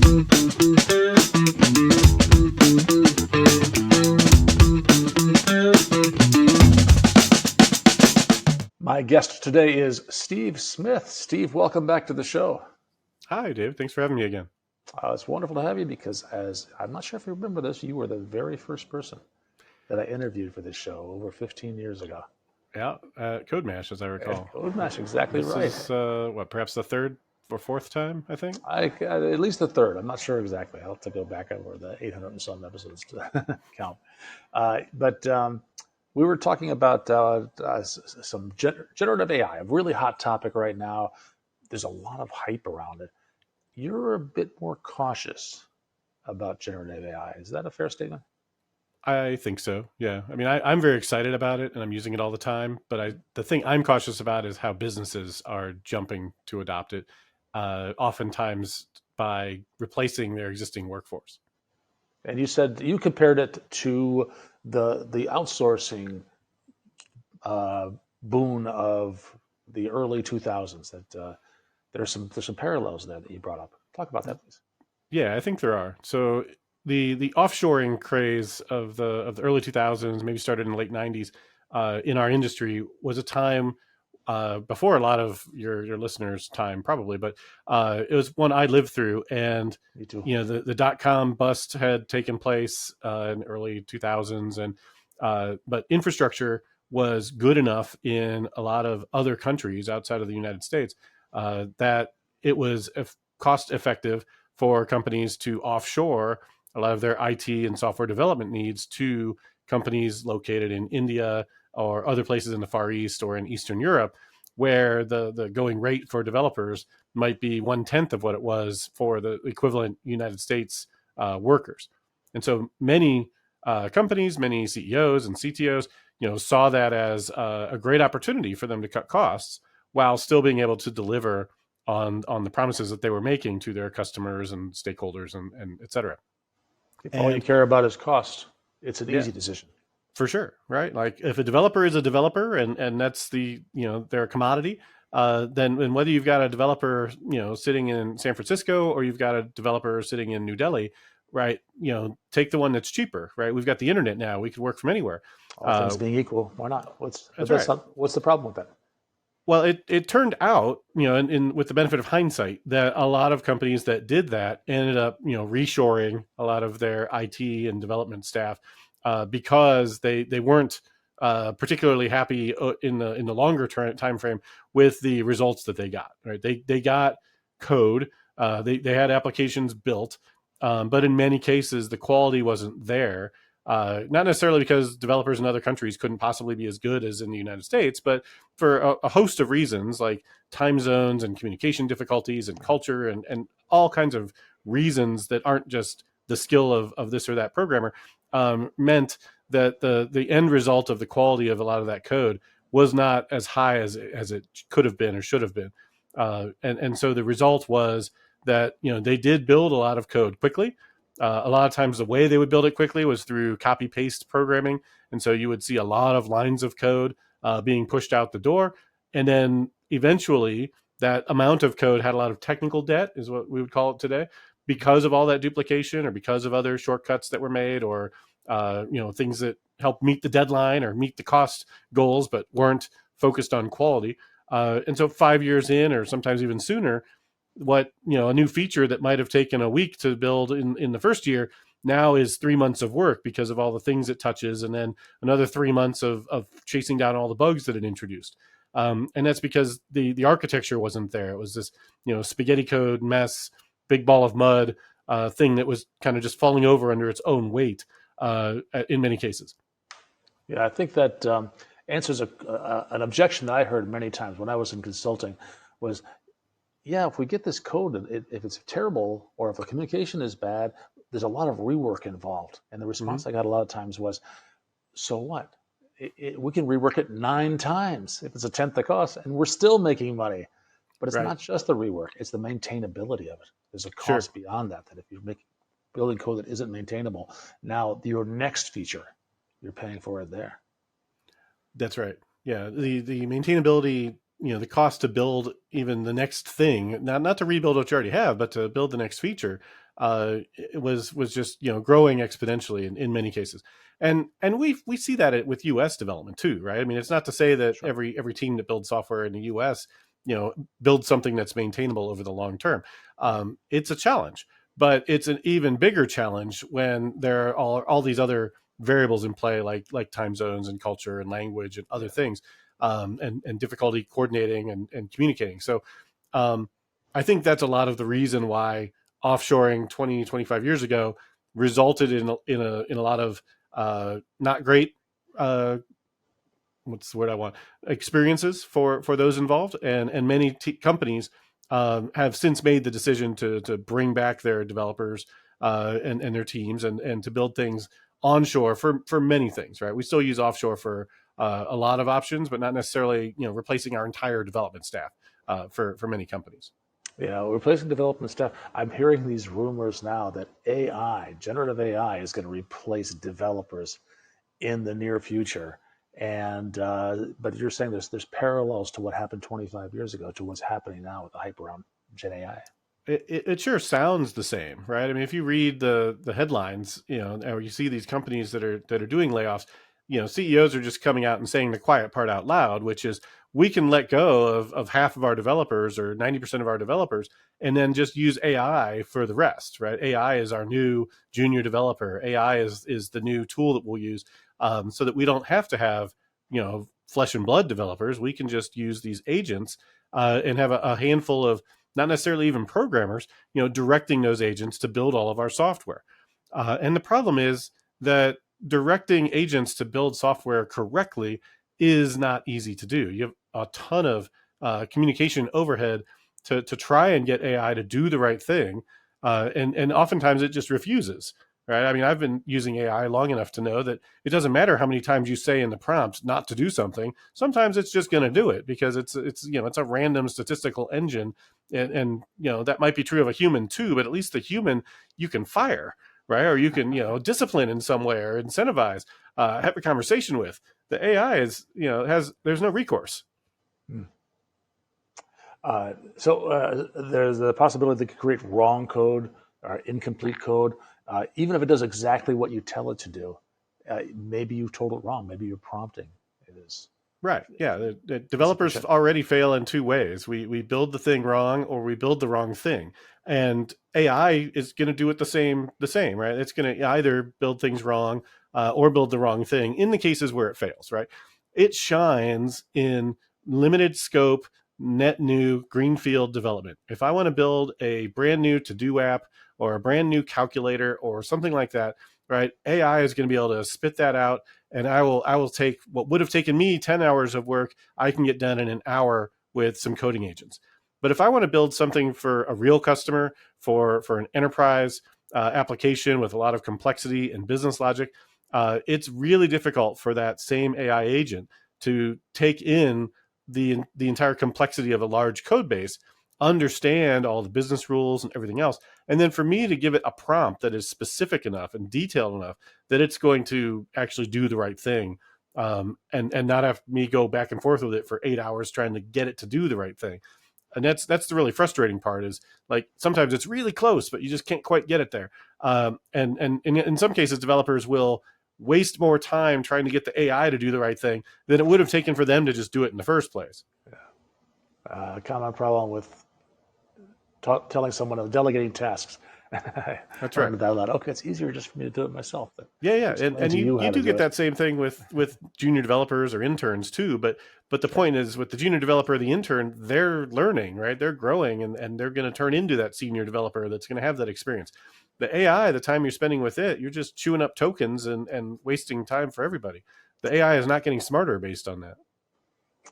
My guest today is Steve Smith. Steve, welcome back to the show. Hi, Dave. Thanks for having me again. It's wonderful to have you because, as I'm not sure if you remember this, you were the very first person that I interviewed for this show over 15 years ago. Yeah, Code Mash, as I recall. Code Mash, exactly This right. is perhaps the third or fourth time, I think. At least the third. I'm not sure exactly. I'll have to go back over the 800 and some episodes to count. But we were talking about some generative AI, a really hot topic right now. There's a lot of hype around it. You're a bit more cautious about generative AI. Is that a fair statement? I think so. Yeah. I mean, I'm very excited about it, and I'm using it all the time. But the thing I'm cautious about is how businesses are jumping to adopt it, oftentimes by replacing their existing workforce. And you said you compared it to the outsourcing uh, boon of the early 2000s. That there's some parallels there that you brought up. Talk about that, please. Yeah, I think there are. So the offshoring craze of the early 2000s, maybe started in the late 90s, in our industry was a time before a lot of your listeners' time, probably, but it was one I lived through. And Me too. the dot-com bust had taken place in the early 2000s, and but infrastructure was good enough in a lot of other countries outside of the United States that it was cost effective for companies to offshore a lot of their IT and software development needs to companies located in India or other places in the Far East or in Eastern Europe, where the going rate for developers might be 1/10 of what it was for the equivalent United States workers. And so many companies, many CEOs and CTOs, saw that as a great opportunity for them to cut costs while still being able to deliver on the promises that they were making to their customers and stakeholders and et cetera. If all you And care about is cost, it's an yeah, easy decision. for sure, right? Like if a developer is a developer and that's their commodity, then whether you've got a developer sitting in San Francisco or you've got a developer sitting in New Delhi, right? Take the one that's cheaper, right? We've got the internet now; we can work from anywhere. All things Uh, being equal, why not? that's right. What's the problem with that? Well, it turned out, with the benefit of hindsight, that a lot of companies that did that ended up, reshoring a lot of their IT and development staff because they weren't particularly happy in the longer time frame with the results that they got. Right, they got code, they had applications built, but in many cases the quality wasn't there. Not necessarily because developers in other countries couldn't possibly be as good as in the United States, but for a host of reasons like time zones and communication difficulties and culture and all kinds of reasons that aren't just the skill of this or that programmer, meant that the end result of the quality of a lot of that code was not as high as it could have been or should have been. And so the result was that they did build a lot of code quickly. A lot of times the way they would build it quickly was through copy paste programming. And so you would see a lot of lines of code being pushed out the door. And then eventually that amount of code had a lot of technical debt, is what we would call it today, because of all that duplication or because of other shortcuts that were made or things that help meet the deadline or meet the cost goals but weren't focused on quality. And so 5 years in, or sometimes even sooner, what a new feature that might have taken a week to build in the first year now is 3 months of work because of all the things it touches, and then another 3 months of chasing down all the bugs that it introduced. And that's because the architecture wasn't there. It was this spaghetti code mess, big ball of mud thing that was kind of just falling over under its own weight in many cases. Yeah, I think that answers an objection that I heard many times when I was in consulting was, yeah, if we get this code, if it's terrible or if the communication is bad, there's a lot of rework involved. And the Mm-hmm. response I got a lot of times was, so what? We can rework it 9 times if it's a tenth the cost, and we're still making money. But it's Right. not just the rework; it's the maintainability of it. There's a Sure. cost beyond that. That if you're building code that isn't maintainable, now your next feature, you're paying for it there. That's right. Yeah, the maintainability, the cost to build even the next thing, not to rebuild what you already have, but to build the next feature, it was just growing exponentially in many cases. And we see that with U.S. development too, right? I mean, it's not to say that Sure. every team that builds software in the U.S. builds something that's maintainable over the long term. It's a challenge, but it's an even bigger challenge when there are all these other variables in play, like time zones and culture and language and other Yeah. things, and difficulty coordinating and communicating. So um, I think that's a lot of the reason why offshoring 20-25 years ago resulted in a lot of not great, uh, what's the word I want, experiences for those involved, and many companies have since made the decision to bring back their developers and their teams, and to build things onshore for many things. Right, we still use offshore for a lot of options, but not necessarily replacing our entire development staff for many companies. Yeah, replacing development staff. I'm hearing these rumors now that AI, generative AI, is going to replace developers in the near future. And but you're saying there's parallels to what happened 25 years ago to what's happening now with the hype around Gen AI. It sure sounds the same, right? I mean, if you read the headlines, or you see these companies that are doing layoffs, CEOs are just coming out and saying the quiet part out loud, which is we can let go of half of our developers or 90% of our developers, and then just use AI for the rest, right? AI is our new junior developer. AI is the new tool that we'll use, so that we don't have to have flesh and blood developers. We can just use these agents, and have a handful of not necessarily even programmers, directing those agents to build all of our software. And the problem is that directing agents to build software correctly is not easy to do. You have a ton of communication overhead to try and get AI to do the right thing, and oftentimes it just refuses. Right? I mean, I've been using AI long enough to know that it doesn't matter how many times you say in the prompt not to do something. Sometimes it's just going to do it because it's a random statistical engine, and that might be true of a human too, but at least the human you can fire, right? Or you can discipline in some way or incentivize, have a conversation with. The AI is has there's no recourse. Hmm. There's the possibility that it could create wrong code or incomplete code, even if it does exactly what you tell it to do. Maybe you told it wrong. Maybe your prompting it is Right. Yeah. The developers insufficient. already fail in two ways. We build the thing wrong, or we build the wrong thing. And AI is going to do it the same, right? It's going to either build things wrong, or build the wrong thing in the cases where it fails, right? It shines in limited scope, net new greenfield development. If I want to build a brand new to-do app or a brand new calculator or something like that, right? AI is going to be able to spit that out, and I will take what would have taken me 10 hours of work, I can get done in an hour with some coding agents. But if I want to build something for a real customer, for an enterprise application with a lot of complexity and business logic, it's really difficult for that same AI agent to take in the entire complexity of a large code base, understand all the business rules and everything else, and then for me to give it a prompt that is specific enough and detailed enough that it's going to actually do the right thing, and not have me go back and forth with it for 8 hours trying to get it to do the right thing. And that's the really frustrating part, is like sometimes it's really close but you just can't quite get it there. And in some cases developers will waste more time trying to get the AI to do the right thing than it would have taken for them to just do it in the first place. Common problem with telling someone of delegating tasks. I That's right. learned that a lot. Okay, it's easier just for me to do it myself than Yeah, to yeah, and explain and to you you you how to do do get it. that same thing with junior developers or interns too. But the Yeah. point is, with the junior developer or the intern, they're learning, right? They're growing, and they're going to turn into that senior developer that's going to have that experience. The AI, the time you're spending with it, you're just chewing up tokens and wasting time for everybody. The AI is not getting smarter based on that.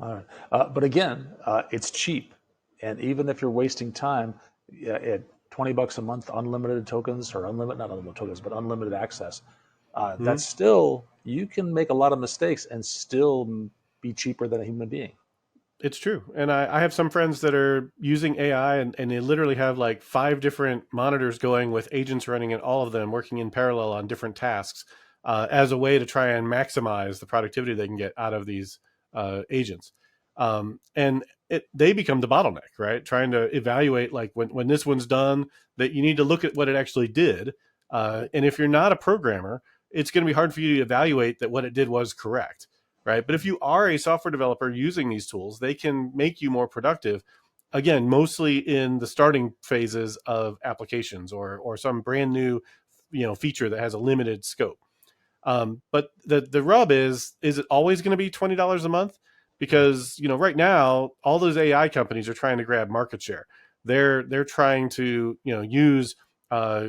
All right. But again, it's cheap. And even if you're wasting time, yeah, at $20 a month, unlimited tokens or unlimited, not unlimited tokens, but unlimited access, Hmm. that's still, you can make a lot of mistakes and still be cheaper than a human being. It's true. And I have some friends that are using AI, and they literally have like five different monitors going with agents running in all of them, working in parallel on different tasks, as a way to try and maximize the productivity they can get out of these agents. And they become the bottleneck, right? Trying to evaluate, like, when this one's done, that you need to look at what it actually did. And if you're not a programmer, it's going to be hard for you to evaluate that what it did was correct, right? But if you are a software developer using these tools, they can make you more productive. Again, mostly in the starting phases of applications, or some brand new, feature that has a limited scope. But the rub is it always going to be $20 a month? Because right now all those AI companies are trying to grab market share. They're trying to use uh,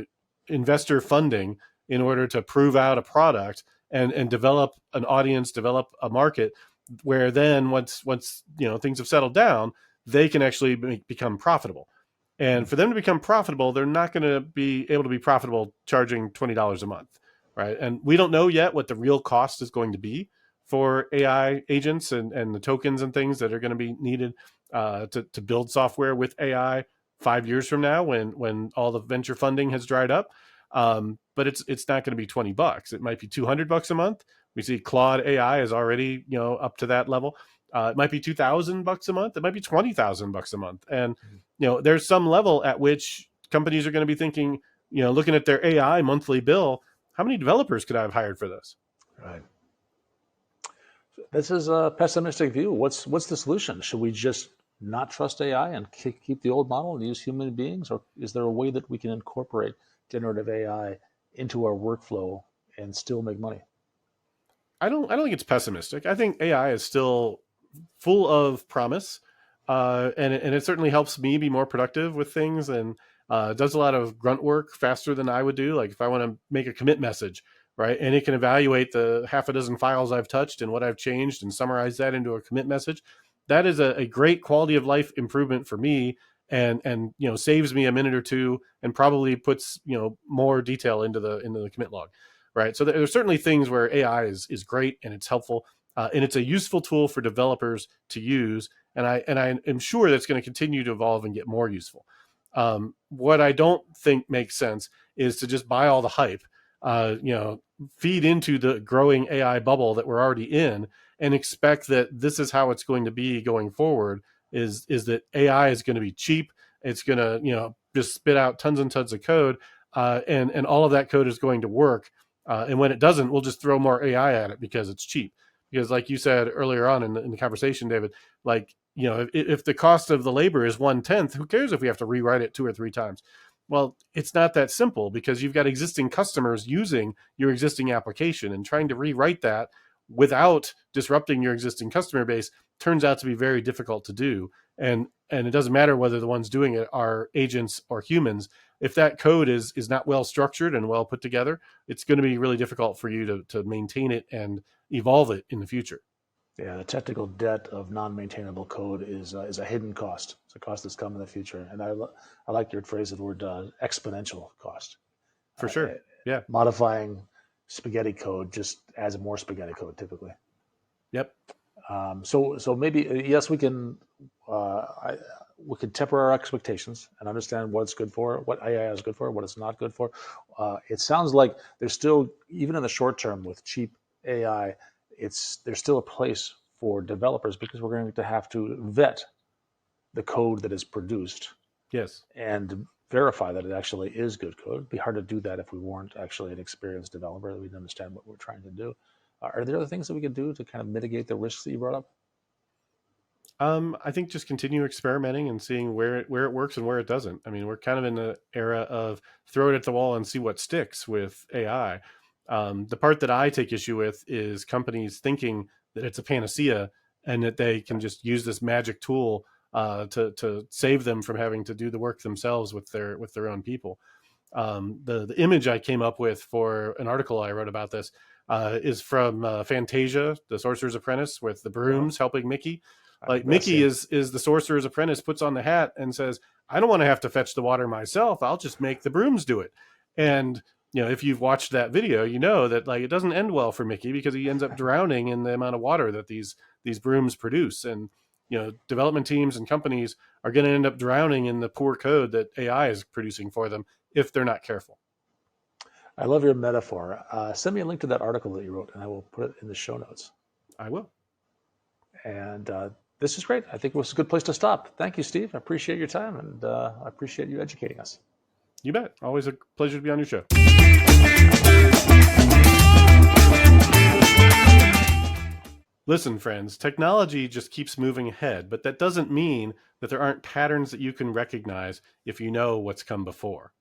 investor funding in order to prove out a product and develop an audience, develop a market, where then once things have settled down, they can actually become profitable. And for them to become profitable, they're not going to be able to be profitable charging $20 a month, right? And we don't know yet what the real cost is going to be for AI agents and the tokens and things that are going to be needed to build software with AI 5 years from now, when all the venture funding has dried up. But it's not going to be $20. It might be $200 a month. We see Claude AI is already up to that level. It might be $2,000 a month. It might be $20,000 a month. And there's some level at which companies are going to be thinking, looking at their AI monthly bill, how many developers could I have hired for this? Right. This is a pessimistic view. What's the solution? Should we just not trust AI and keep the old model and use human beings, or is there a way that we can incorporate generative AI into our workflow and still make money? I don't think it's pessimistic. I think AI is still full of promise, and it certainly helps me be more productive with things, and does a lot of grunt work faster than I would do. Like if I want to make a commit message, right, and it can evaluate the half a dozen files I've touched and what I've changed and summarize that into a commit message. That is a great quality of life improvement for me, and saves me a minute or two, and probably puts more detail into the commit log, right? So there's certainly things where AI is great and it's helpful, and it's a useful tool for developers to use. And I am sure that's going to continue to evolve and get more useful. What I don't think makes sense is to just buy all the hype, feed into the growing AI bubble that we're already in, and expect that this is how it's going to be going forward. Is that AI is going to be cheap? It's going to just spit out tons and tons of code, and all of that code is going to work. And when it doesn't, we'll just throw more AI at it because it's cheap. Because, like you said earlier on in the conversation, David, like if the cost of the labor is 1/10, who cares if we have to rewrite it 2 or 3 times? Well, it's not that simple, because you've got existing customers using your existing application, and trying to rewrite that without disrupting your existing customer base turns out to be very difficult to do. And it doesn't matter whether the ones doing it are agents or humans. If that code is not well structured and well put together, it's going to be really difficult for you to maintain it and evolve it in the future. Yeah, the technical debt of non-maintainable code is a hidden cost. It's a cost that's come in the future, and I like your phrase of the word exponential cost. For Uh, sure. Yeah. Modifying spaghetti code just adds more spaghetti code typically. Yep. So maybe yes, we can temper our expectations and understand what it's good for, what AI is good for, what it's not good for. It sounds like there's still, even in the short term with cheap AI, there's still a place for developers, because we're going to have to vet the code that is produced Yes. and verify that it actually is good code. It'd be hard to do that if we weren't actually an experienced developer, that we'd understand what we're trying to do. Are there other things that we could do to kind of mitigate the risks that you brought up? I think just continue experimenting and seeing where it works and where it doesn't. I mean, we're kind of in the era of throw it at the wall and see what sticks with AI. The part that I take issue with is companies thinking that it's a panacea, and that they can just use this magic tool to save them from having to do the work themselves with their own people. The image I came up with for an article I wrote about this is from Fantasia, the Sorcerer's Apprentice, with the Uh-huh. brooms helping Mickey. Like Yes, Mickey yeah. is the Sorcerer's Apprentice, puts on the hat and says, "I don't want to have to fetch the water myself. I'll just make the brooms do it." And if you've watched that video, you know that, like, it doesn't end well for Mickey, because he ends up drowning in the amount of water that these brooms produce. And development teams and companies are going to end up drowning in the poor code that AI is producing for them if they're not careful. I love your metaphor. Send me a link to that article that you wrote, and I will put it in the show notes. I will. And This is great. I think it was a good place to stop. Thank you, Steve. I appreciate your time, and I appreciate you educating us. You bet. Always a pleasure to be on your show. Listen, friends, technology just keeps moving ahead, but that doesn't mean that there aren't patterns that you can recognize if you know what's come before.